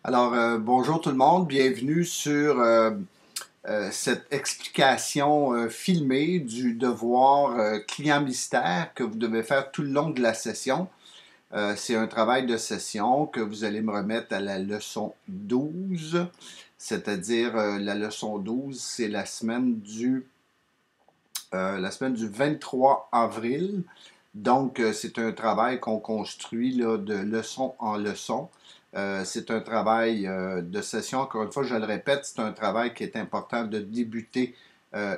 Alors, bonjour tout le monde, bienvenue sur cette explication filmée du devoir client mystère que vous devez faire tout le long de la session. C'est un travail de session que vous allez me remettre à la leçon 12, c'est-à-dire la leçon 12, c'est la semaine du 23 avril. Donc, c'est un travail qu'on construit là, de leçon en leçon. C'est un travail de session. Encore une fois, je le répète, c'est un travail qui est important de débuter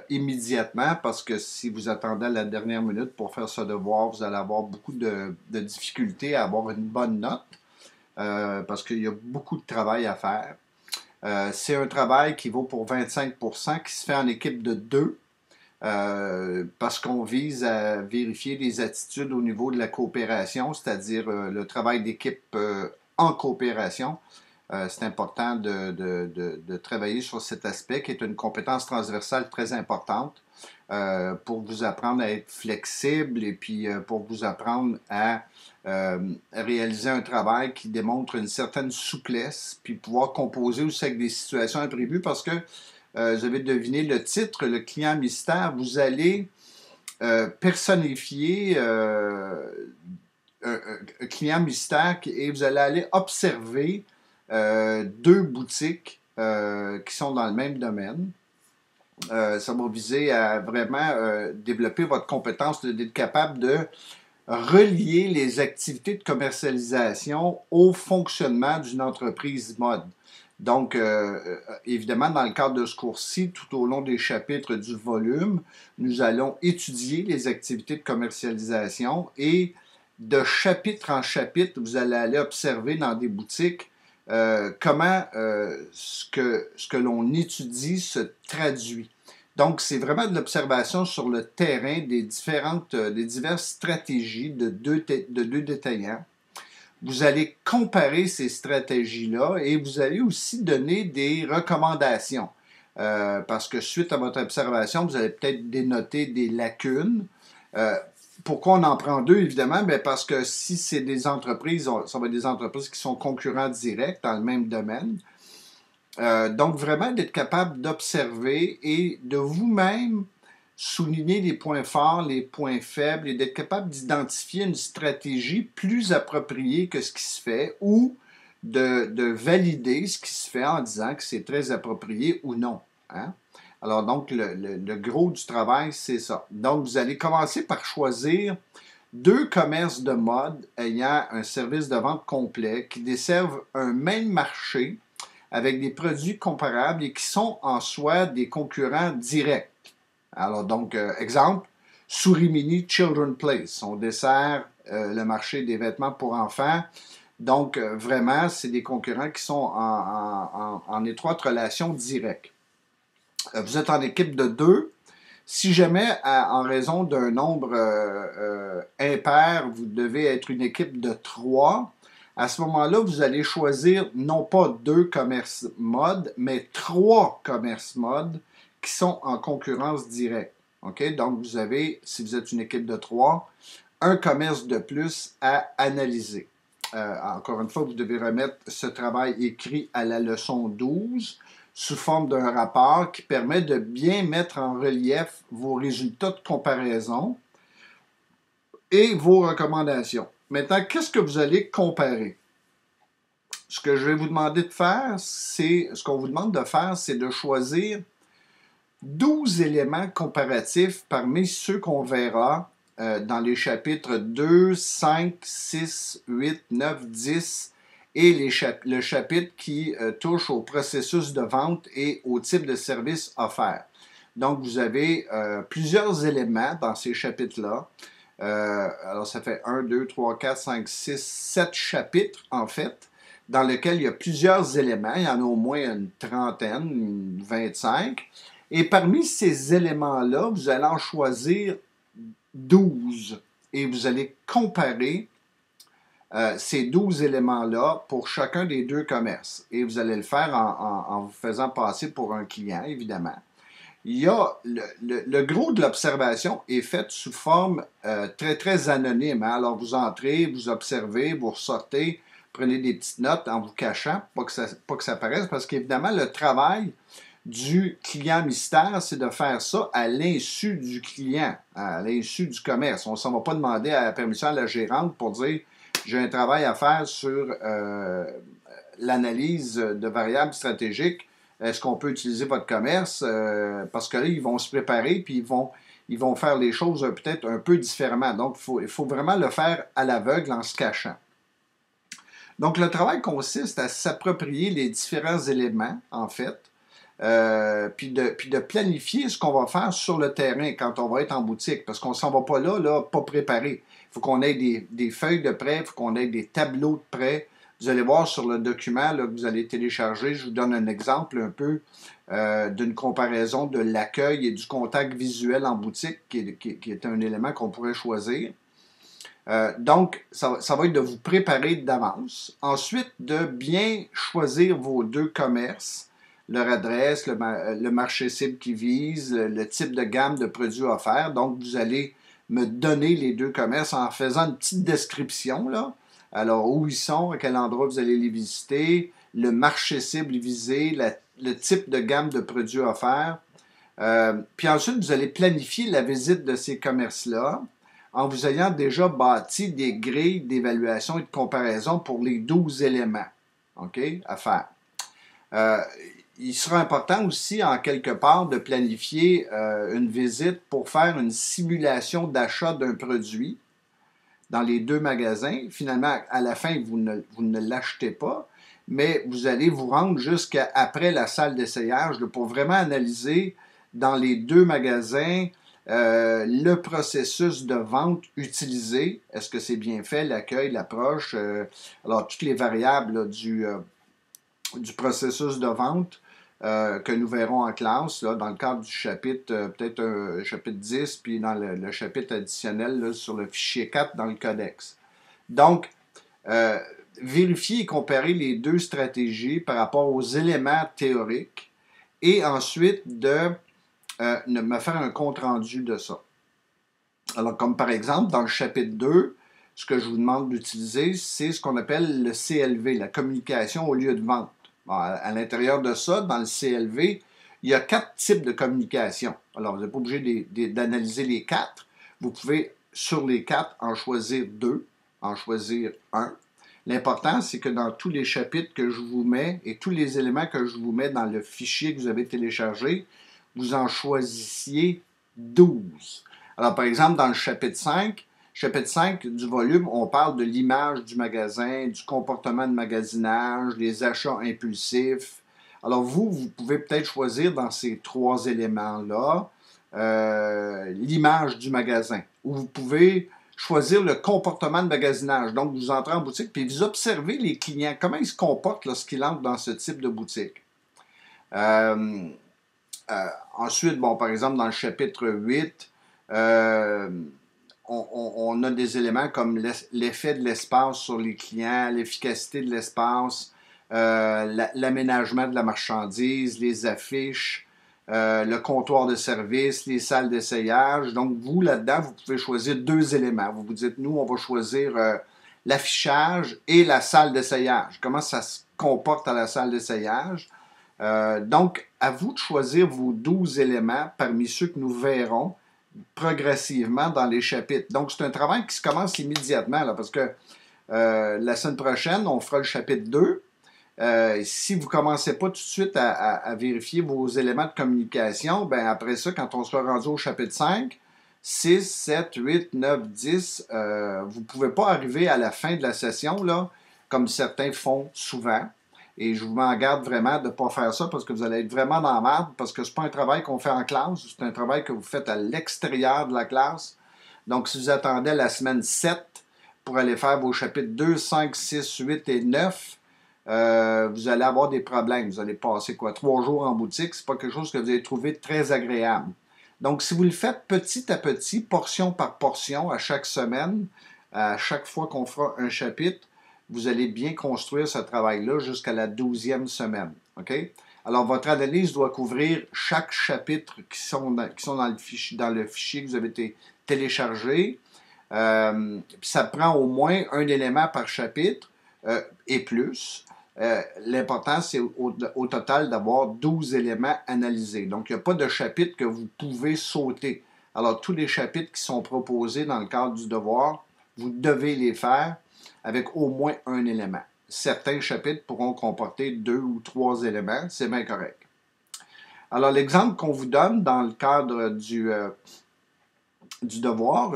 immédiatement parce que si vous attendez à la dernière minute pour faire ce devoir, vous allez avoir beaucoup de difficultés à avoir une bonne note parce qu'il y a beaucoup de travail à faire. C'est un travail qui vaut pour 25%, qui se fait en équipe de deux. Parce qu'on vise à vérifier les attitudes au niveau de la coopération, c'est-à-dire le travail d'équipe en coopération. C'est important de travailler sur cet aspect qui est une compétence transversale très importante pour vous apprendre à être flexible et puis pour vous apprendre à réaliser un travail qui démontre une certaine souplesse, puis pouvoir composer aussi avec des situations imprévues parce que vous avez deviné le titre, le client mystère, vous allez personnifier un client mystère et vous allez aller observer deux boutiques qui sont dans le même domaine. Ça va viser à vraiment développer votre compétence d'être capable de relier les activités de commercialisation au fonctionnement d'une entreprise mode. Donc, évidemment, dans le cadre de ce cours-ci, tout au long des chapitres du volume, nous allons étudier les activités de commercialisation et de chapitre en chapitre, vous allez aller observer dans des boutiques comment ce que l'on étudie se traduit. Donc, c'est vraiment de l'observation sur le terrain des diverses stratégies de deux détaillants. Vous allez comparer ces stratégies-là et vous allez aussi donner des recommandations. Parce que suite à votre observation, vous allez peut-être dénoter des lacunes. Pourquoi on en prend deux, évidemment? Bien parce que si c'est des entreprises, ça va être des entreprises qui sont concurrents directs dans le même domaine. Donc, vraiment d'être capable d'observer et de vous-même souligner les points forts, les points faibles et d'être capable d'identifier une stratégie plus appropriée que ce qui se fait ou de valider ce qui se fait en disant que c'est très approprié ou non. Hein? Alors, donc, le gros du travail, c'est ça. Donc, vous allez commencer par choisir deux commerces de mode ayant un service de vente complet qui desservent un même marché avec des produits comparables et qui sont en soi des concurrents directs. Alors donc, exemple, Souris Mini Children Place. On dessert le marché des vêtements pour enfants. Donc, vraiment, c'est des concurrents qui sont en étroite relation directe. Vous êtes en équipe de deux. Si jamais, en raison d'un nombre impair, vous devez être une équipe de trois, à ce moment-là, vous allez choisir non pas deux commerces mode, mais trois commerces mode qui sont en concurrence directe. OK? Donc, vous avez, si vous êtes une équipe de trois, un commerce de plus à analyser. Encore une fois, vous devez remettre ce travail écrit à la leçon 12 sous forme d'un rapport qui permet de bien mettre en relief vos résultats de comparaison et vos recommandations. Maintenant, qu'est-ce que vous allez comparer? Ce que je vais vous demander de faire, ce qu'on vous demande de faire, c'est de choisir 12 éléments comparatifs parmi ceux qu'on verra dans les chapitres 2, 5, 6, 8, 9, 10 et le chapitre qui touche au processus de vente et au type de service offert. Donc, vous avez plusieurs éléments dans ces chapitres-là. Alors, ça fait 1, 2, 3, 4, 5, 6, 7 chapitres, en fait, dans lesquels il y a plusieurs éléments. Il y en a au moins une trentaine, une 25. Et parmi ces éléments-là, vous allez en choisir 12 et vous allez comparer ces 12 éléments-là pour chacun des deux commerces. Et vous allez le faire en vous faisant passer pour un client, évidemment. Il y a le gros de l'observation est fait sous forme très, très anonyme. Hein? Alors, vous entrez, vous observez, vous ressortez. prenez des petites notes en vous cachant, pas que ça paraisse, parce qu'évidemment, le travail du client mystère, c'est de faire ça à l'insu du client, à l'insu du commerce. On ne s'en va pas demander à la permission à la gérante pour dire j'ai un travail à faire sur l'analyse de variables stratégiques. Est-ce qu'on peut utiliser votre commerce? Parce que là, ils vont se préparer puis ils vont faire les choses peut-être un peu différemment. Donc, il faut vraiment le faire à l'aveugle en se cachant. Donc, le travail consiste à s'approprier les différents éléments, en fait, puis de planifier ce qu'on va faire sur le terrain quand on va être en boutique, parce qu'on ne s'en va pas là, pas préparé. Il faut qu'on ait des feuilles de prêt, il faut qu'on ait des tableaux de prêt. Vous allez voir sur le document là, que vous allez télécharger, je vous donne un exemple un peu d'une comparaison de l'accueil et du contact visuel en boutique, qui est un élément qu'on pourrait choisir. Donc, ça va être de vous préparer d'avance. Ensuite, de bien choisir vos deux commerces, leur adresse, le marché cible qu'ils visent, le type de gamme de produits offerts. Donc, vous allez me donner les deux commerces en faisant une petite description, là. Alors, où ils sont, à quel endroit vous allez les visiter, le marché cible visé, le type de gamme de produits offerts. Puis ensuite, vous allez planifier la visite de ces commerces-là en vous ayant déjà bâti des grilles d'évaluation et de comparaison pour les 12 éléments, OK, à faire. Il sera important aussi, en quelque part, de planifier une visite pour faire une simulation d'achat d'un produit dans les deux magasins. Finalement, à la fin, vous ne l'achetez pas, mais vous allez vous rendre jusqu'après la salle d'essayage pour vraiment analyser dans les deux magasins le processus de vente utilisé. Est-ce que c'est bien fait, l'accueil, l'approche, alors toutes les variables là, du processus de vente que nous verrons en classe, là, dans le cadre du chapitre, peut-être un chapitre 10, puis dans le chapitre additionnel là, sur le fichier 4 dans le codex. Donc, vérifier et comparer les deux stratégies par rapport aux éléments théoriques et ensuite de me faire un compte-rendu de ça. Alors, comme par exemple, dans le chapitre 2, ce que je vous demande d'utiliser, c'est ce qu'on appelle le CLV, la communication au lieu de vente. Bon, à l'intérieur de ça, dans le CLV, il y a 4 types de communication. Alors, vous n'êtes pas obligé d'analyser les 4. Vous pouvez, sur les 4, en choisir 2, en choisir un. L'important, c'est que dans tous les chapitres que je vous mets et tous les éléments que je vous mets dans le fichier que vous avez téléchargé, vous en choisissiez 12. Alors, par exemple, dans le chapitre 5 du volume, on parle de l'image du magasin, du comportement de magasinage, des achats impulsifs. Alors, vous pouvez peut-être choisir dans ces 3 éléments-là l'image du magasin, ou vous pouvez choisir le comportement de magasinage. Donc, vous entrez en boutique puis vous observez les clients, comment ils se comportent lorsqu'ils entrent dans ce type de boutique. Ensuite, bon, par exemple, dans le chapitre 8, on a des éléments comme l'effet de l'espace sur les clients, l'efficacité de l'espace, l'aménagement de la marchandise, les affiches, le comptoir de service, les salles d'essayage. Donc, vous, là-dedans, vous pouvez choisir 2 éléments. Vous vous dites, nous, on va choisir l'affichage et la salle d'essayage. Comment ça se comporte à la salle d'essayage? Donc, à vous de choisir vos 12 éléments parmi ceux que nous verrons progressivement dans les chapitres. Donc, c'est un travail qui se commence immédiatement, là, parce que la semaine prochaine, on fera le chapitre 2. Si vous ne commencez pas tout de suite à vérifier vos éléments de communication, ben après ça, quand on sera rendu au chapitre 5, 6, 7, 8, 9, 10, vous ne pouvez pas arriver à la fin de la session, là, comme certains font souvent. Et je vous m'en garde vraiment de ne pas faire ça parce que vous allez être vraiment dans la merde, parce que ce n'est pas un travail qu'on fait en classe, c'est un travail que vous faites à l'extérieur de la classe. Donc, si vous attendez la semaine 7 pour aller faire vos chapitres 2, 5, 6, 8 et 9, vous allez avoir des problèmes. Vous allez passer 3 jours en boutique. Ce n'est pas quelque chose que vous allez trouver très agréable. Donc, si vous le faites petit à petit, portion par portion, à chaque semaine, à chaque fois qu'on fera un chapitre, vous allez bien construire ce travail-là jusqu'à la 12e semaine. OK? Alors, votre analyse doit couvrir chaque chapitre qui sont dans le fichier que vous avez téléchargé. Puis ça prend au moins un élément par chapitre. et plus. L'important, c'est au total d'avoir 12 éléments analysés. Donc, il n'y a pas de chapitre que vous pouvez sauter. Alors, tous les chapitres qui sont proposés dans le cadre du devoir, vous devez les faire avec au moins un élément. Certains chapitres pourront comporter 2 ou 3 éléments, c'est bien correct. Alors, l'exemple qu'on vous donne dans le cadre du devoir,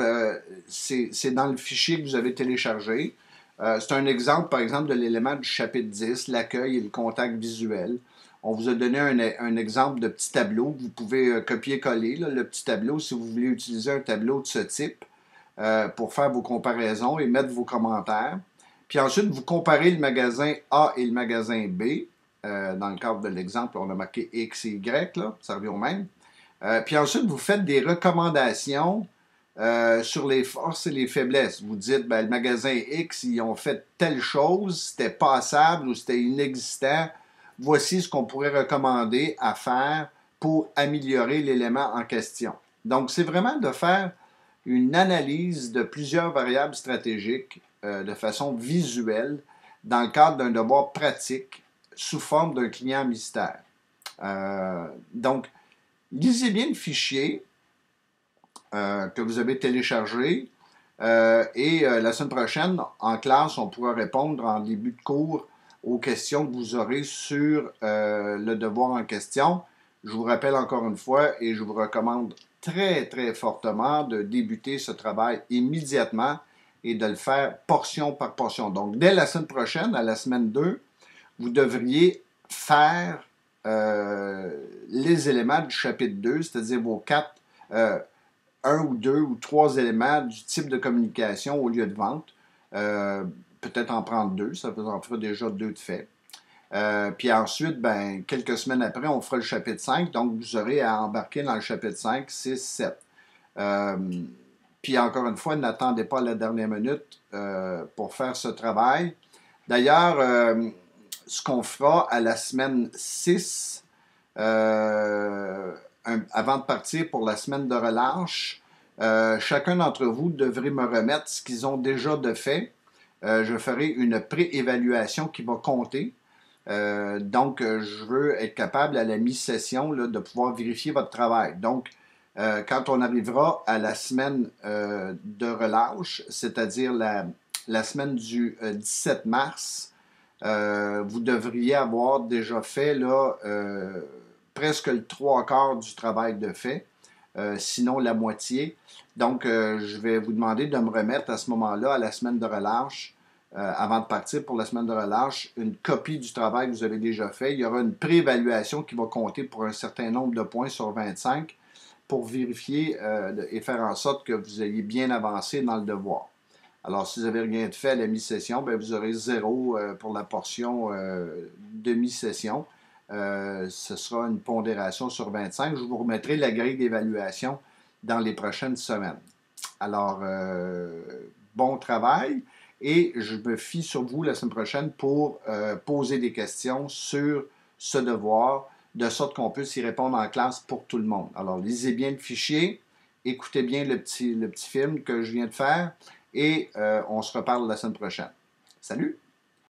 c'est dans le fichier que vous avez téléchargé. C'est un exemple, par exemple, de l'élément du chapitre 10, l'accueil et le contact visuel. On vous a donné un exemple de petit tableau que vous pouvez copier-coller, le petit tableau, si vous voulez utiliser un tableau de ce type pour faire vos comparaisons et mettre vos commentaires. Puis ensuite, vous comparez le magasin A et le magasin B. Dans le cadre de l'exemple, on a marqué X et Y, là, ça revient au même. Puis ensuite, vous faites des recommandations sur les forces et les faiblesses. Vous dites, ben, le magasin X, ils ont fait telle chose, c'était passable ou c'était inexistant. Voici ce qu'on pourrait recommander à faire pour améliorer l'élément en question. Donc, c'est vraiment de faire une analyse de plusieurs variables stratégiques de façon visuelle dans le cadre d'un devoir pratique sous forme d'un client mystère. Donc, lisez bien le fichier que vous avez téléchargé et la semaine prochaine, en classe, on pourra répondre en début de cours aux questions que vous aurez sur le devoir en question. Je vous rappelle encore une fois et je vous recommande très, très fortement de débuter ce travail immédiatement et de le faire portion par portion. Donc, dès la semaine prochaine, à la semaine 2, vous devriez faire les éléments du chapitre 2, c'est-à-dire vos 4, 1 ou 2 ou 3 éléments du type de communication au lieu de vente. Peut-être en prendre 2, ça en fera déjà 2 de fait. Puis ensuite, ben, quelques semaines après, on fera le chapitre 5, donc vous aurez à embarquer dans le chapitre 5, 6, 7. Puis encore une fois, n'attendez pas la dernière minute pour faire ce travail. D'ailleurs, ce qu'on fera à la semaine 6, avant de partir pour la semaine de relâche, chacun d'entre vous devrait me remettre ce qu'ils ont déjà de fait. Je ferai une pré-évaluation qui va compter. Donc, je veux être capable à la mi-session là, de pouvoir vérifier votre travail. Donc, quand on arrivera à la semaine de relâche, c'est-à-dire la semaine du 17 mars, vous devriez avoir déjà fait là, presque le 3/4 du travail de fait, sinon la moitié. Donc, je vais vous demander de me remettre à ce moment-là, à la semaine de relâche, avant de partir pour la semaine de relâche, une copie du travail que vous avez déjà fait. Il y aura une préévaluation qui va compter pour un certain nombre de points sur 25 pour vérifier et faire en sorte que vous ayez bien avancé dans le devoir. Alors, si vous n'avez rien de fait à la mi-session, bien, vous aurez 0 pour la portion demi-session. Ce sera une pondération sur 25. Je vous remettrai la grille d'évaluation dans les prochaines semaines. Alors, bon travail et je me fie sur vous la semaine prochaine pour poser des questions sur ce devoir, de sorte qu'on puisse y répondre en classe pour tout le monde. Alors, lisez bien le fichier, écoutez bien le petit film que je viens de faire et on se reparle la semaine prochaine. Salut!